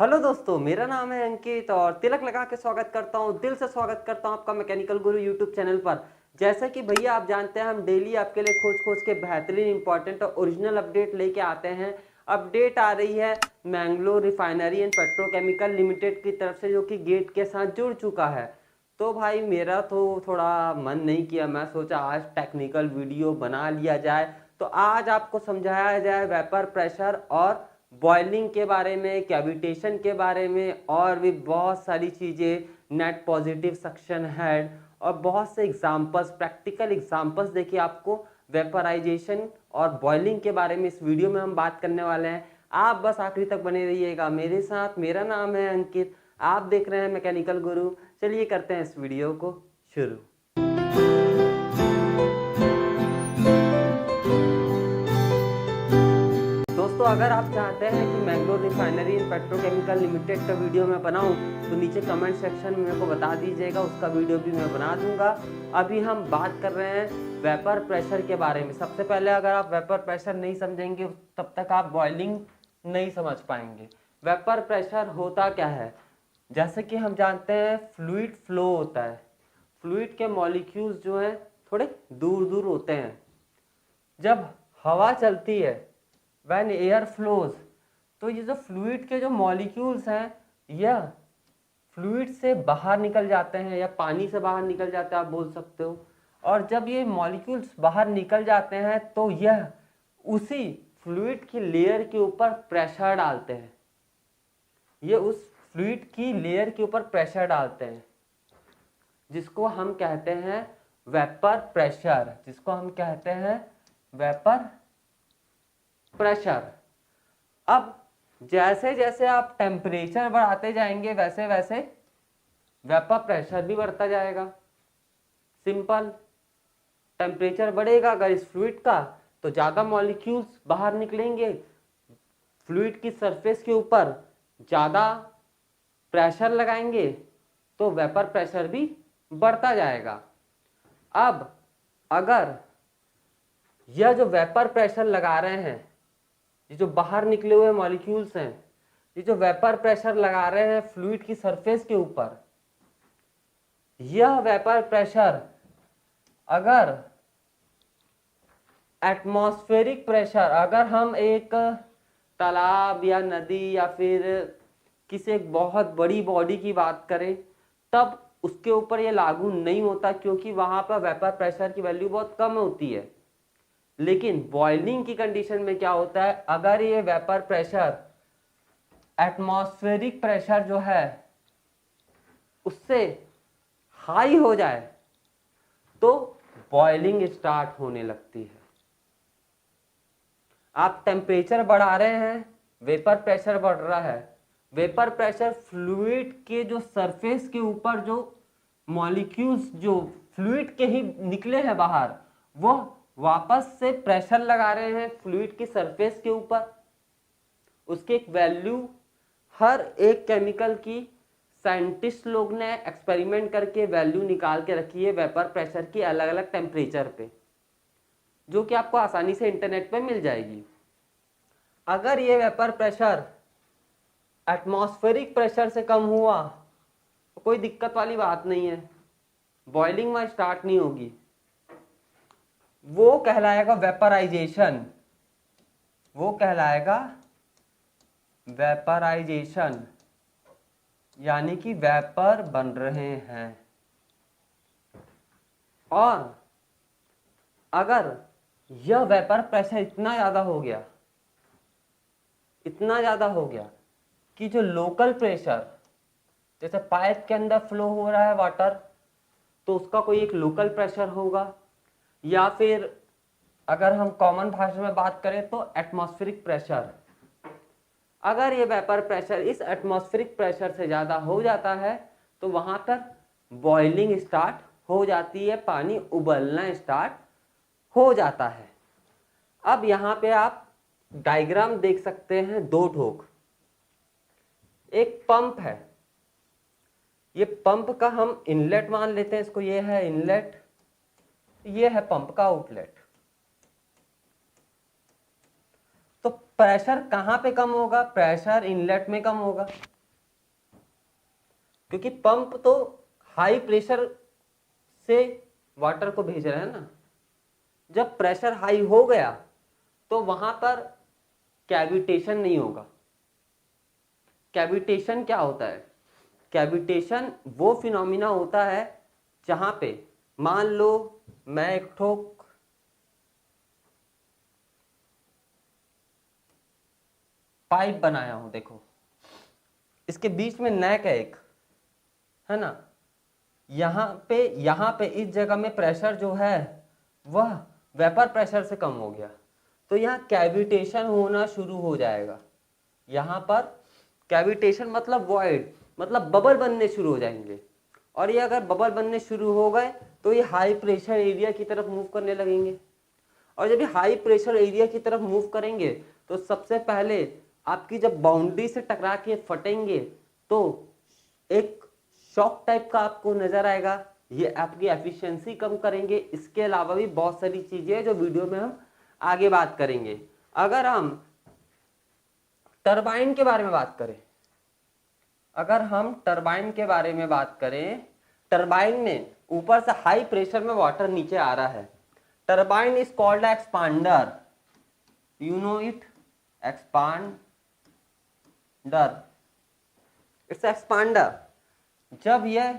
Hello दोस्तों, मेरा नाम है अंकित और तिलक लगा के स्वागत करता हूँ, दिल से स्वागत करता हूँ आपका मैकेनिकल गुरु यूट्यूब चैनल पर। जैसा कि भैया आप जानते हैं, हम डेली आपके लिए खोज खोज के बेहतरीन इंपॉर्टेंट और ओरिजिनल अपडेट लेके आते हैं। अपडेट आ रही है Mangalore refinery and petrochemical limited की तरफ से, जो कि गेट के साथ जुड़ चुका है। तो भाई मेरा तो थोड़ा मन नहीं किया, मैं सोचा आज टेक्निकल वीडियो बना लिया जाए। तो आज आपको समझाया जाए वेपर प्रेशर और बॉइलिंग के बारे में, कैविटेशन के बारे में और भी बहुत सारी चीज़ें, नेट पॉजिटिव सक्शन हेड और बहुत से एग्जांपल्स, प्रैक्टिकल एग्जांपल्स देखिए आपको वेपराइजेशन और बॉइलिंग के बारे में इस वीडियो में हम बात करने वाले हैं। आप बस आखिरी तक बने रहिएगा मेरे साथ। मेरा नाम है अंकित, आप देख रहे हैं मैकेनिकल गुरु। चलिए करते हैं इस वीडियो को शुरू। दोस्तों, अगर आप चाहते हैं कि Mangalore refinery and petrochemical limited का वीडियो मैं बनाऊं तो नीचे कमेंट सेक्शन में मेरे को बता दीजिएगा, उसका वीडियो भी मैं बना दूंगा। अभी हम बात कर रहे हैं वेपर प्रेशर के बारे में। सबसे पहले अगर आप वेपर प्रेशर नहीं समझेंगे तब तक आप बॉइलिंग नहीं समझ पाएंगे। वेपर प्रेशर होता क्या है? जैसे कि हम जानते हैं फ्लूइड फ्लो होता है। फ्लूइड के मॉलिक्यूल्स जो हैं थोड़े दूर दूर होते हैं। जब हवा चलती है, व्हेन एयर फ्लोज, तो ये जो फ्लूइड के जो मॉलिक्यूल्स हैं यह फ्लूइड से बाहर निकल जाते हैं या पानी से बाहर निकल जाते हैं, आप बोल सकते हो। और जब ये मॉलिक्यूल्स बाहर निकल जाते हैं तो यह उसी फ्लूइड की लेयर के ऊपर प्रेशर डालते हैं। ये उस फ्लूइड की लेयर के ऊपर प्रेशर डालते हैं, जिसको हम कहते हैं वेपर प्रेशर, जिसको हम कहते हैं वेपर प्रेशर। अब जैसे जैसे आप टेम्परेचर बढ़ाते जाएंगे वैसे वैसे वेपर प्रेशर भी बढ़ता जाएगा। सिंपल, टेम्परेचर बढ़ेगा अगर इस फ्लूइड का तो ज़्यादा मॉलिक्यूल्स बाहर निकलेंगे, फ्लूइड की सरफेस के ऊपर ज़्यादा प्रेशर लगाएंगे तो वेपर प्रेशर भी बढ़ता जाएगा। अब अगर यह जो वेपर प्रेशर लगा रहे हैं, ये जो बाहर निकले हुए मॉलिक्यूल्स हैं, ये जो वेपर प्रेशर लगा रहे हैं फ्लूइड की सरफेस के ऊपर, यह वेपर प्रेशर अगर एटमॉस्फेरिक प्रेशर, अगर हम एक तालाब या नदी या फिर किसी एक बहुत बड़ी बॉडी की बात करें तब उसके ऊपर ये लागू नहीं होता, क्योंकि वहां पर वेपर प्रेशर की वैल्यू बहुत कम होती है। लेकिन बॉइलिंग की कंडीशन में क्या होता है, अगर ये वेपर प्रेशर एटमॉस्फेरिक प्रेशर जो है उससे हाई हो जाए तो बॉइलिंग स्टार्ट होने लगती है। आप टेम्परेचर बढ़ा रहे हैं, वेपर प्रेशर बढ़ रहा है। वेपर प्रेशर फ्लूइड के जो सरफेस के ऊपर जो मॉलिक्यूल्स जो फ्लूइड के ही निकले हैं बाहर, वो वापस से प्रेशर लगा रहे हैं फ्लूइड की सरफेस के ऊपर। उसकी एक वैल्यू हर एक केमिकल की साइंटिस्ट लोग ने एक्सपेरिमेंट करके वैल्यू निकाल के रखी है वेपर प्रेशर की अलग अलग टेम्परेचर पे, जो कि आपको आसानी से इंटरनेट पे मिल जाएगी। अगर ये वेपर प्रेशर एटमॉस्फेरिक प्रेशर से कम हुआ तो कोई दिक्कत वाली बात नहीं है, बॉइलिंग वहां स्टार्ट नहीं होगी। वो कहलाएगा वेपराइजेशन, वो कहलाएगा वेपराइजेशन, यानी कि वेपर बन रहे हैं। और अगर यह वेपर प्रेशर इतना ज्यादा हो गया, इतना ज्यादा हो गया कि जो लोकल प्रेशर, जैसे पाइप के अंदर फ्लो हो रहा है वाटर तो उसका कोई एक लोकल प्रेशर होगा, या फिर अगर हम कॉमन भाषा में बात करें तो एटमॉस्फेरिक प्रेशर। अगर ये वेपर प्रेशर इस एटमॉस्फेरिक प्रेशर से ज़्यादा हो जाता है तो वहाँ पर बॉइलिंग स्टार्ट हो जाती है, पानी उबलना स्टार्ट हो जाता है। अब यहाँ पे आप डायग्राम देख सकते हैं, दो ठोक, एक पंप है, ये पंप का हम इनलेट मान लेते हैं इसको, ये है इनलेट, ये है पंप का आउटलेट। तो प्रेशर कहाँ पे कम होगा? प्रेशर इनलेट में कम होगा, क्योंकि पंप तो हाई प्रेशर से वाटर को भेज रहा है ना। जब प्रेशर हाई हो गया तो वहां पर कैविटेशन नहीं होगा। कैविटेशन क्या होता है? कैविटेशन वो फिनोमिना होता है जहां पे मान लो मैं एक ठोक पाइप बनाया हूं, देखो इसके बीच में नेक है एक, है ना। यहां पे इस जगह में प्रेशर जो है वह वेपर प्रेशर से कम हो गया, तो यहाँ कैविटेशन होना शुरू हो जाएगा। यहाँ पर कैविटेशन मतलब वॉइड, मतलब बबल बनने शुरू हो जाएंगे। और ये अगर बबल बनने शुरू हो गए तो ये हाई प्रेशर एरिया की तरफ मूव करने लगेंगे। और जब ये हाई प्रेशर एरिया की तरफ मूव करेंगे तो सबसे पहले आपकी जब बाउंड्री से टकरा के फटेंगे तो एक शॉक टाइप का आपको नजर आएगा। ये आपकी एफिशिएंसी कम करेंगे। इसके अलावा भी बहुत सारी चीजें हैं जो वीडियो में हम आगे बात करेंगे। अगर हम टरबाइन के बारे में बात करें, अगर हम टरबाइन के बारे में बात करें, टरबाइन में ऊपर से हाई प्रेशर में वाटर नीचे आ रहा है। Turbine is called expander, you know it, expander, it's expander. जब ये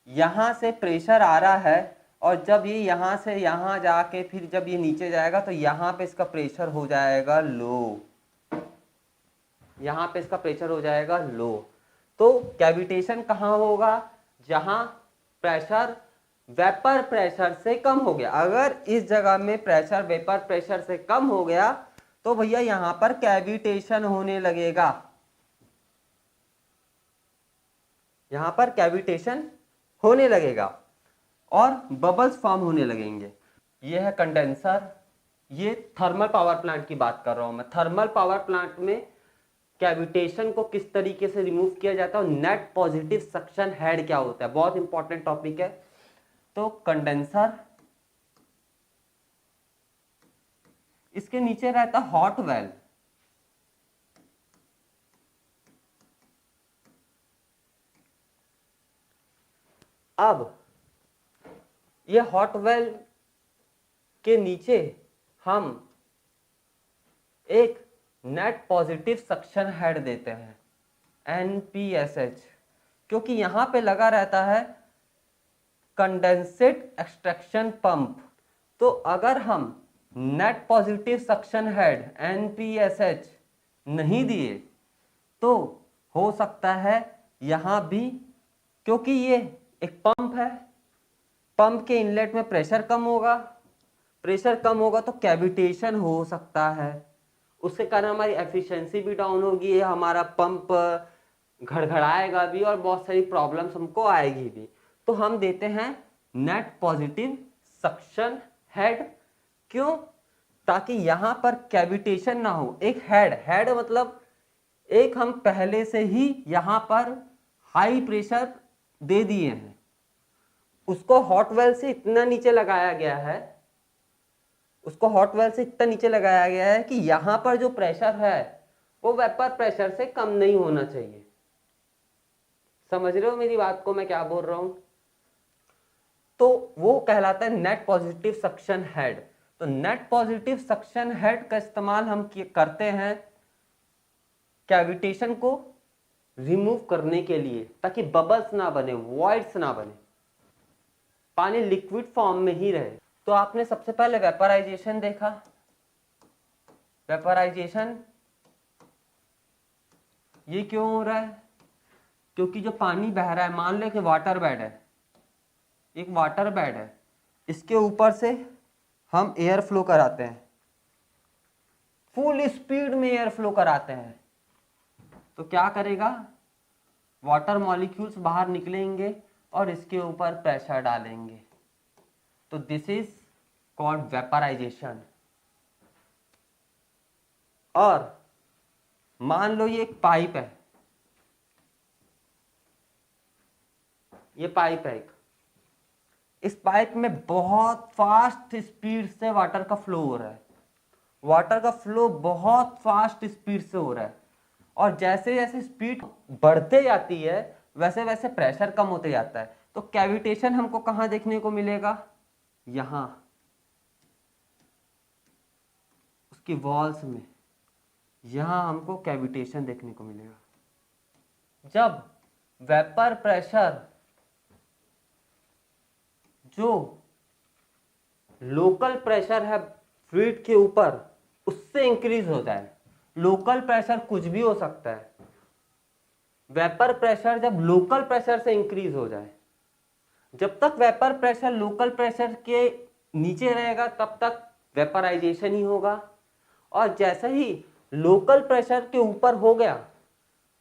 यहां से प्रेशर आ रहा है और जब ये यहां से यहां जाके फिर जब ये नीचे जाएगा तो यहां पे इसका प्रेशर हो जाएगा लो, यहां पे इसका प्रेशर हो जाएगा लो। तो कैविटेशन कहां होगा? जहां प्रेशर वेपर प्रेशर से कम हो गया। अगर इस जगह में प्रेशर वेपर प्रेशर से कम हो गया तो भैया यहां पर कैविटेशन होने लगेगा, यहां पर कैविटेशन होने लगेगा और बबल्स फॉर्म होने लगेंगे। ये है कंडेंसर। ये थर्मल पावर प्लांट की बात कर रहा हूं मैं। थर्मल पावर प्लांट में कैविटेशन को किस तरीके से रिमूव किया जाता है और नेट पॉजिटिव सक्शन हेड क्या होता है, बहुत इंपॉर्टेंट टॉपिक है। तो कंडेंसर, इसके नीचे रहता हॉट वेल। अब ये हॉट वेल के नीचे हम एक नेट पॉजिटिव सक्शन हेड देते हैं, NPSH, क्योंकि यहां पे लगा रहता है कंडेंसेट एक्सट्रैक्शन पंप। तो अगर हम net positive suction head NPSH नहीं दिए तो हो सकता है यहां भी, क्योंकि ये एक पंप है, पंप के इनलेट में प्रेशर कम होगा, प्रेशर कम होगा तो कैविटेशन हो सकता है। उसके कारण हमारी एफिशिएंसी भी डाउन होगी, हमारा पंप घड़घड़ाएगा भी और बहुत सारी प्रॉब्लम्स हमको आएगी भी। तो हम देते हैं नेट पॉजिटिव सक्शन हेड। क्यों? ताकि यहां पर कैविटेशन ना हो। एक हेड मतलब एक हम पहले से ही यहां पर हाई प्रेशर दे दिए हैं, उसको हॉट वेल से इतना नीचे लगाया गया है, उसको हॉट वेल से इतना नीचे लगाया गया है कि यहां पर जो प्रेशर है वो वेपर प्रेशर से कम नहीं होना चाहिए। समझ रहे हो मेरी बात को, मैं क्या बोल रहा हूं? तो वो कहलाता है नेट पॉजिटिव सक्शन हेड। तो नेट पॉजिटिव सक्शन हेड का इस्तेमाल हम करते हैं कैविटेशन को रिमूव करने के लिए, ताकि बबल्स ना बने, वॉइड्स ना बने, पानी लिक्विड फॉर्म में ही रहे। तो आपने सबसे पहले वेपराइजेशन देखा। वेपराइजेशन ये क्यों हो रहा है? क्योंकि जो पानी बह रहा है, मान ले कि वाटर बेड है, एक वाटर बेड है, इसके ऊपर से हम एयर फ्लो कराते हैं, फुल स्पीड में एयर फ्लो कराते हैं, तो क्या करेगा? वाटर मॉलिक्यूल्स बाहर निकलेंगे और इसके ऊपर प्रेशर डालेंगे। तो दिस इज कॉल्ड वेपराइजेशन। और मान लो ये एक पाइप है, ये पाइप है एक, इस पाइप में बहुत फास्ट स्पीड से वाटर का फ्लो हो रहा है, वाटर का फ्लो बहुत फास्ट स्पीड से हो रहा है, और जैसे जैसे स्पीड बढ़ते जाती है वैसे वैसे प्रेशर कम होते जाता है। तो कैविटेशन हमको कहाँ देखने को मिलेगा? यहाँ उसकी वॉल्स में, यहाँ हमको कैविटेशन देखने को मिलेगा। जब वेपर प्रेशर जो लोकल प्रेशर है फ्लूइड के ऊपर उससे इंक्रीज हो जाए, लोकल प्रेशर कुछ भी हो सकता है, वेपर प्रेशर जब लोकल प्रेशर से इंक्रीज हो जाए, जब तक वेपर प्रेशर लोकल प्रेशर के नीचे रहेगा तब तक वेपराइजेशन ही होगा, और जैसे ही लोकल प्रेशर के ऊपर हो गया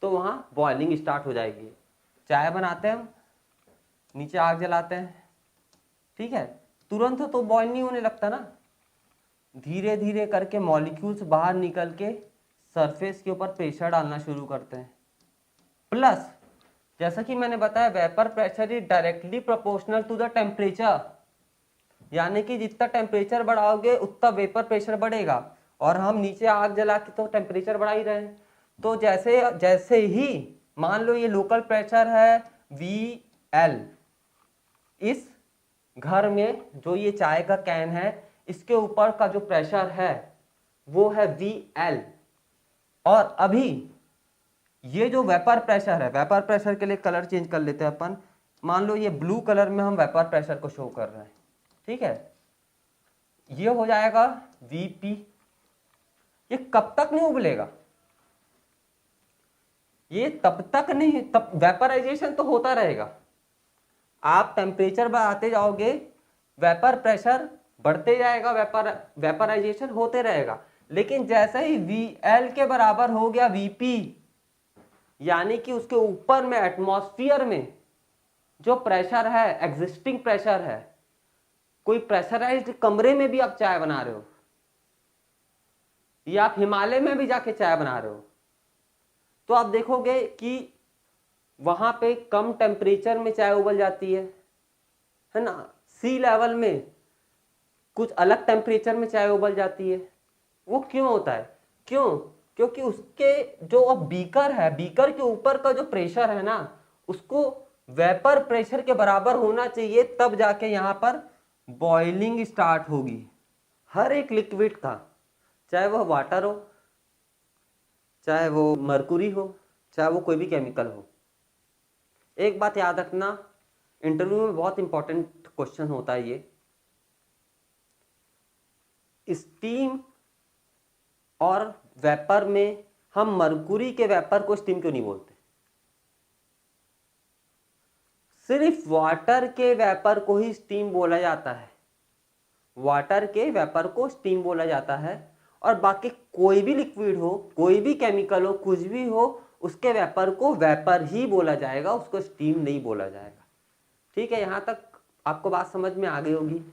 तो वहां बॉइलिंग स्टार्ट हो जाएगी। चाय बनाते हैं हम, नीचे आग जलाते हैं, ठीक है, तुरंत तो बॉयल नहीं होने लगता ना, धीरे धीरे करके मॉलिक्यूल्स बाहर निकल के सरफेस के ऊपर प्रेशर डालना शुरू करते हैं। प्लस जैसा कि मैंने बताया vapour pressure is directly proportional to the temperature, यानी कि जितना टेम्परेचर बढ़ाओगे उतना वेपर प्रेशर बढ़ेगा, और हम नीचे आग जला के तो टेम्परेचर बढ़ा ही रहे हैं। तो जैसे जैसे ही मान लो ये लोकल प्रेशर है VL, इस घर में जो ये चाय का कैन है इसके ऊपर का जो प्रेशर है वो है VL, और अभी ये जो वेपर प्रेशर है, वेपर प्रेशर के लिए कलर चेंज कर लेते हैं अपन, मान लो ये ब्लू कलर में हम वेपर प्रेशर को शो कर रहे हैं, ठीक है, ये हो जाएगा VP। ये कब तक नहीं उबलेगा? ये तब तक नहीं, तब वेपराइजेशन तो होता रहेगा, आप टेम्परेचर बढ़ाते जाओगे वेपर प्रेशर बढ़ते जाएगा, वेपराइजेशन होते रहेगा, लेकिन जैसे ही VL के बराबर हो गया VP, यानी कि उसके ऊपर में एटमॉस्फेयर में जो प्रेशर है, एग्जिस्टिंग प्रेशर है, कोई प्रेशराइज्ड कमरे में भी आप चाय बना रहे हो या आप हिमालय में भी जाके चाय बना रहे हो, तो आप देखोगे कि वहां पे कम टेम्परेचर में चाय उबल जाती है ना। सी लेवल में कुछ अलग टेम्परेचर में चाय उबल जाती है। वो क्यों होता है? क्यों? क्योंकि उसके जो अब बीकर है, बीकर के ऊपर का जो प्रेशर है ना, उसको वेपर प्रेशर के बराबर होना चाहिए, तब जाके यहाँ पर बॉइलिंग स्टार्ट होगी हर एक लिक्विड का, चाहे वह वाटर हो, चाहे वो मरकुरी हो, चाहे वो कोई भी केमिकल हो। एक बात याद रखना, इंटरव्यू में बहुत इंपॉर्टेंट क्वेश्चन होता है ये, स्टीम और वेपर में हम मरकुरी के वेपर को स्टीम क्यों नहीं बोलते? सिर्फ वाटर के वेपर को ही स्टीम बोला जाता है, वाटर के वेपर को स्टीम बोला जाता है, और बाकी कोई भी लिक्विड हो, कोई भी केमिकल हो, कुछ भी हो, उसके वेपर को वेपर ही बोला जाएगा, उसको स्टीम नहीं बोला जाएगा। ठीक है, यहां तक आपको बात समझ में आ गई होगी।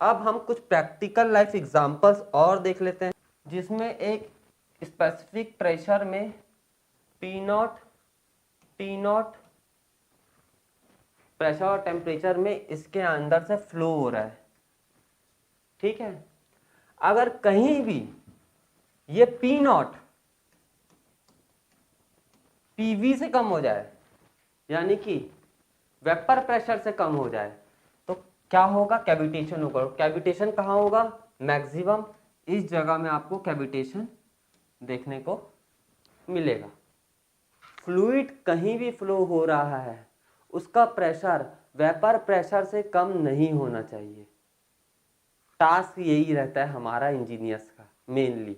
अब हम कुछ प्रैक्टिकल लाइफ एग्जांपल्स और देख लेते हैं, जिसमें एक स्पेसिफिक प्रेशर में P0 T0 प्रेशर और टेम्परेचर में इसके अंदर से फ्लो हो रहा है, ठीक है। अगर कहीं भी ये P0 PV से कम हो जाए, यानी कि वेपर प्रेशर से कम हो जाए, तो क्या होगा? कैविटेशन होगा। कैविटेशन कहाँ होगा? मैक्सिमम इस जगह में आपको कैविटेशन देखने को मिलेगा। फ्लूइड कहीं भी फ्लो हो रहा है, उसका प्रेशर वेपर प्रेशर से कम नहीं होना चाहिए। टास्क यही रहता है हमारा इंजीनियर्स का मेनली,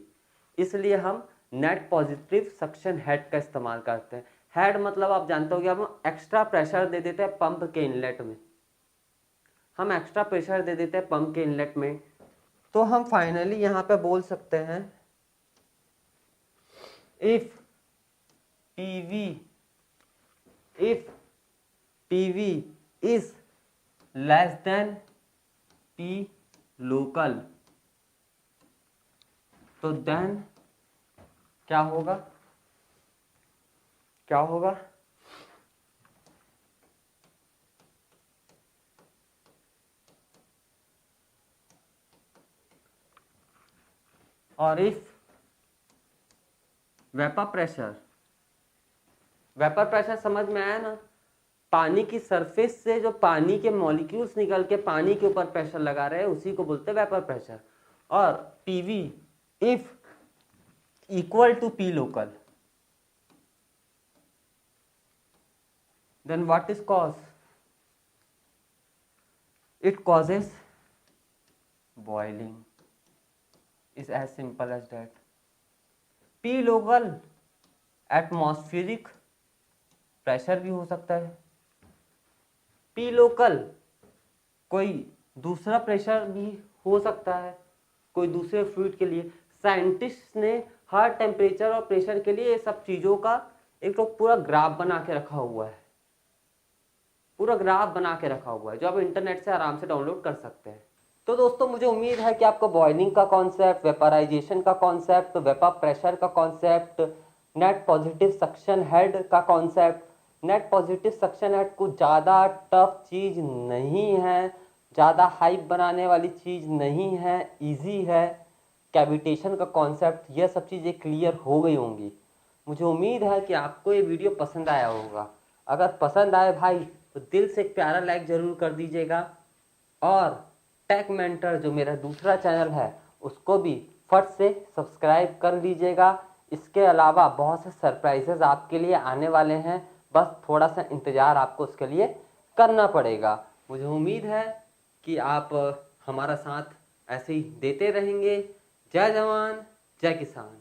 इसलिए हम नेट पॉजिटिव सक्शन हेड का इस्तेमाल करते हैं। हेड मतलब आप जानते हो कि हम एक्स्ट्रा प्रेशर दे देते हैं पंप के इनलेट में, हम एक्स्ट्रा प्रेशर दे देते हैं पंप के इनलेट में, तो हम फाइनली यहाँ पे बोल सकते हैं if PV is less than P local, तो देन क्या होगा? क्या होगा? और इफ वेपर प्रेशर समझ में आया ना, पानी की सरफेस से जो पानी के मॉलिक्यूल्स निकल के पानी के ऊपर प्रेशर लगा रहे हैं उसी को बोलते हैं वेपर प्रेशर। और PV if equal to P local, then what is cause? It causes boiling, is as simple as that. P local atmospheric pressure भी हो सकता है, P लोकल कोई दूसरा प्रेशर भी हो सकता है कोई दूसरे फ्लूइड के लिए। साइंटिस्ट ने हर टेम्परेचर और प्रेशर के लिए ये सब चीज़ों का एक तो पूरा ग्राफ बना के रखा हुआ है, जो आप इंटरनेट से आराम से डाउनलोड कर सकते हैं। तो दोस्तों मुझे उम्मीद है कि आपको बॉइलिंग का कॉन्सेप्ट, वेपराइजेशन का कॉन्सेप्ट, वेपर प्रेशर का concept, net positive suction head का concept. Net positive suction head कुछ ज़्यादा टफ चीज़ नहीं है, ज़्यादा हाइप बनाने वाली चीज़ नहीं है, ईजी है। कैविटेशन का कॉन्सेप्ट, यह सब चीज़ें क्लियर हो गई होंगी। मुझे उम्मीद है कि आपको ये वीडियो पसंद आया होगा। अगर पसंद आए भाई तो दिल से एक प्यारा लाइक ज़रूर कर दीजिएगा, और टेक मेंटर जो मेरा दूसरा चैनल है उसको भी फट से सब्सक्राइब कर लीजिएगा। इसके अलावा बहुत से सरप्राइजेज आपके लिए आने वाले हैं, बस थोड़ा सा इंतज़ार आपको उसके लिए करना पड़ेगा। मुझे उम्मीद है कि आप हमारा साथ ऐसे ही देते रहेंगे। जय जवान जय किसान।